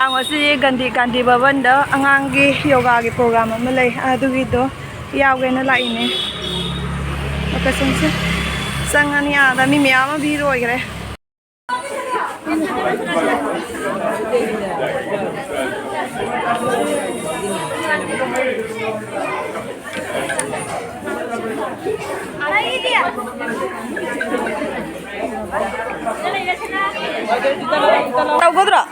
ꯉꯁꯤ ꯒꯥꯟꯙꯤ ꯚꯕꯟꯗ ꯑꯉꯥꯡꯒꯤ ꯌꯣꯒꯥꯒꯤ ꯄ꯭ꯔꯣꯒ꯭ꯔꯥꯝ ꯑꯃ ꯂꯩ ꯑꯗꯨꯒꯤꯗꯣ ꯌꯥꯎꯒꯦꯅ ꯂꯥꯛꯏꯅꯦ ꯂꯣꯀꯦꯁꯟꯁꯦ ꯆꯪꯉꯅꯤ ꯑꯥꯗ ꯃꯤ ꯃꯌꯥꯝ ꯑꯃ ꯚꯤꯔ ꯑꯣꯏꯈ꯭ꯔꯦ ꯇꯧꯒꯗ꯭ꯔꯣ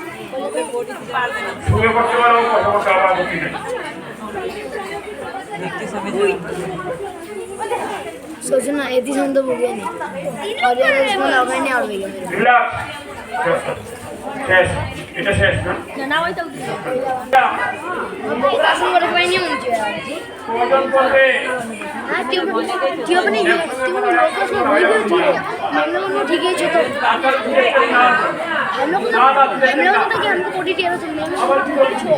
सोचना एती सुन तो बुगे नहीं और यार उसमें लगा नहीं आड़ गया रिलैक्स शेष এটা শেষ না ना वही तो क्लास में रख नहीं मुझे ওজন করবে हां क्यों बने ये क्यों लोकस में वही क्यों ठीक है हम लोगों ने ठीक है जो तो हम लोग तो कि हमको पोटी टेरो चलने में छो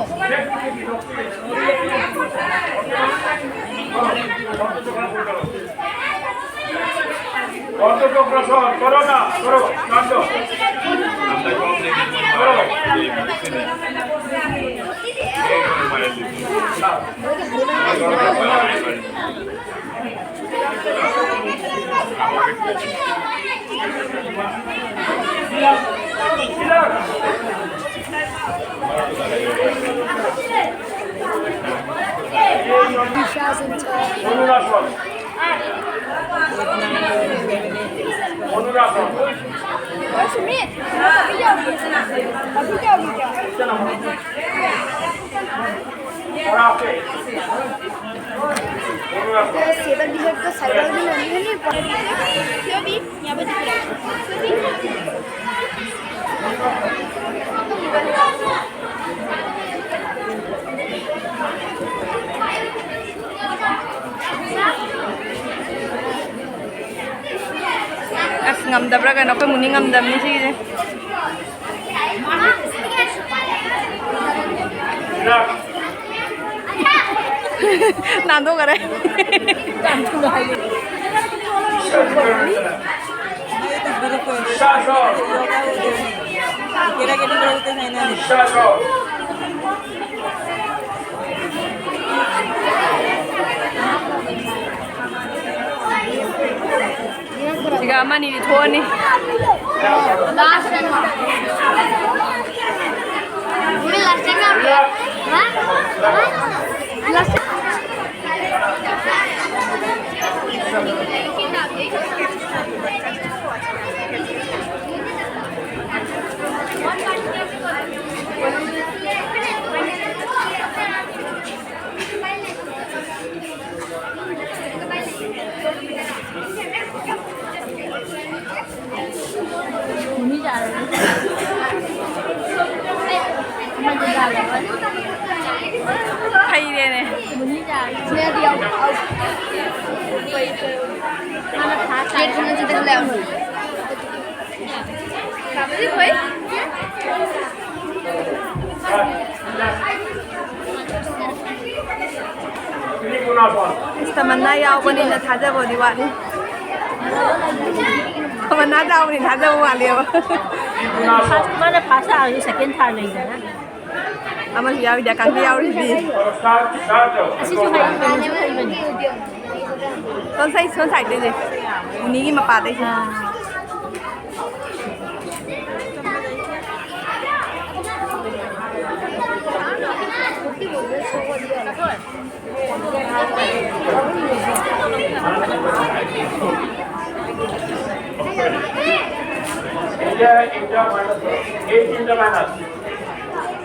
অর্থপ্রসর করো না করো কাণ্ড করো অনুরাসন অনুরাসন सेवन डिशर्ट का साइकिल भी नहीं है नहीं क्यों भी यहां पे दिख रहा ꯑꯁ ꯉꯝꯗꯕ꯭ꯔꯥ ꯀꯩꯅꯣ ꯑꯩꯈꯣꯏ ꯃꯨꯅꯤ ꯉꯝꯗꯕꯅꯤ ꯁꯤꯒꯤꯁꯦ 나도 그래. 지금 아마니 도원이. 우리 라스팅 할까? 라스팅 hay này Tamanna yaw ko nila thajabo di wani. Tamanna daw ni thajabo wali ba. Mana phasa ari second thar nei da na. Ama yaw dia kan yaw ri di. Asi chu hai bani. Son sai de de. Uni gi ma pa de. এটা minus এই তিনটা minus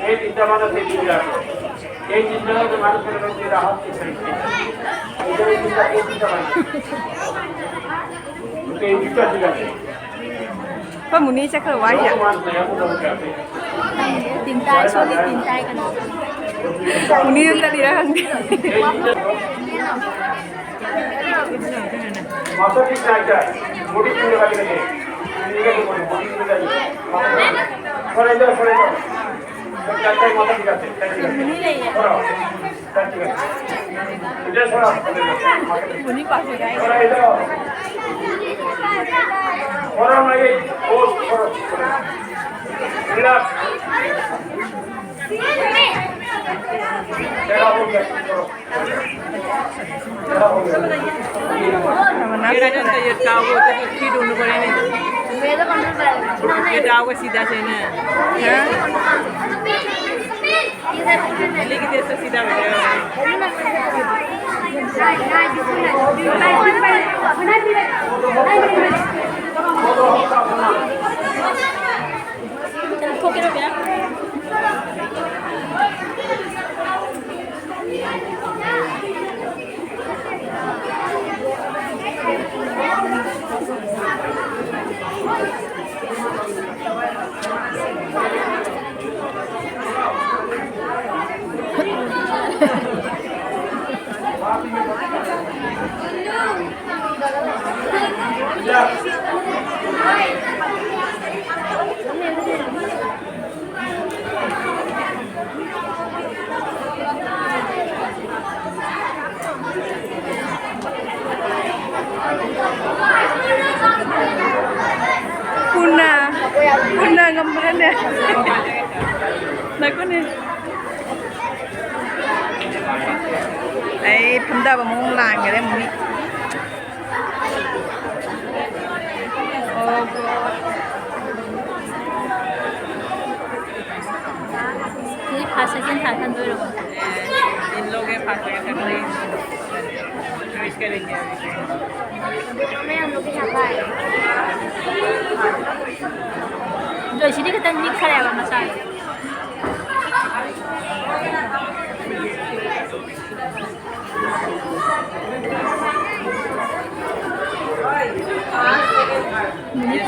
এই তিনটা minus এই তিনটা এই তিনটা minus করে দিয়ে রাহত কি এই তিনটা মাইনাস ওকে এই তিনটা ঠিক আছে Thôi muốn đi chắc là quá vậy. Tìm tai số đi tìm tai cái nào. Muốn đi ra đi ra hơn. মাথা ঠিক না এটা মুড়ি কিনে বাকি রেখে নিয়ে গেল মুড়ি কিনে যাবে সরে যাও চারটায় মাথা ঠিক আছে সরাও ঠিক আছে এটা সরাও Muốn đi qua rồi đấy. সরাই দাও সরাও না এই ও সরাও রিল্যাক্স तेरा हो गया तेरा हो गया Mana Kira kan ये टाव को तो फिर उन्होंने करे नहीं मेरा कंट्रोल कर ये टाव को सीधा से ना ha लेकिन ये तो सीधा बैठेगा खोके रो क्या Kuna gambar ya. Naku nih. Ay, panda ba mong lang gale mo ni. Oh god. ये भाषा के साथ दो लोग इन लोग के पास लगा कर रहे हैं विश करेंगे हमें हम लोग के साथ आए जो इसीलिए कहते हैं मिक्स करेगा मसाला ये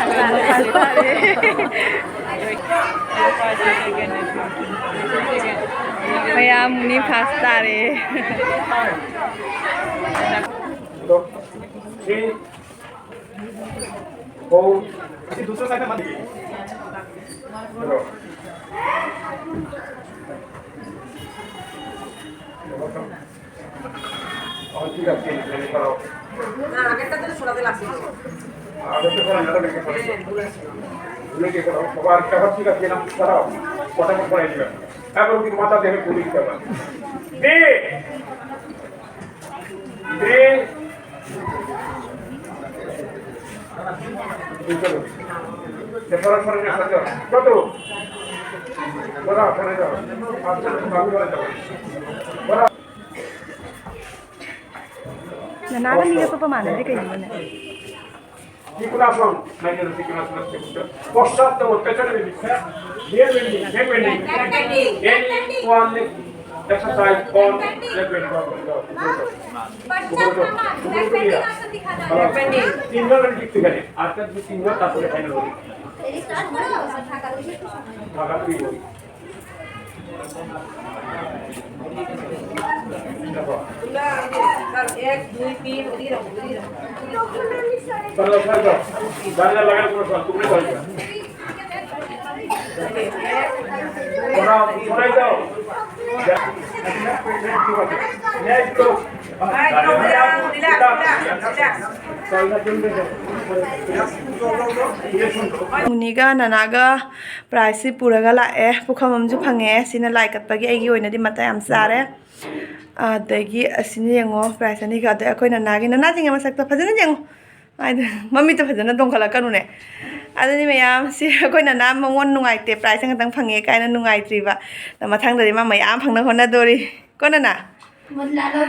Kaya muni pasta re. दो तीन फोर इसी दूसरा साइड में मत चलो और ठीक है लेने करो না আগেরটা তো সরাতে লাগছে आगे से करो लगा लेके करो लेके करो बार का ठीक है ना करो फटाफट করে দিবেন এখন কি মাথা দেখে পুলিশ যাবে দে দে চলো সেপারেট করে নিয়ে চলো কত বড় করে যাও আচ্ছা বাবু করে যাও বড় Nanalo niya pa pamana di kayo na. Circulación, no hay circulación পশ্চাৎ পেছনে দিচ্ছে real bending head bending any one exercise on leg bending তিনবার লিখতে গেলে আর কাজ তিনবার তারপরে ফাইনাল হবে ঢাকা তুই বলি এক দুই তিন ওদিকে রাখো চলো চলো গাড়িটা লাগার কোনো সব তুমি চলে যাও ওরা সরাই দাও next go Muniga nanaga price si puraga la pukhamam ju phange sina like at pagi agi oina di mata am sare adagi asini yengo price ani ga da akoi nanagi nana jinga masak ta phajana yengo ai mami ta phajana dong khala kanu ne adani mayam si akoi nana mawon nungai te price ngatang phange kaina nungai triba da mathang dari ma mayam phangna hona dori ko nana मतलब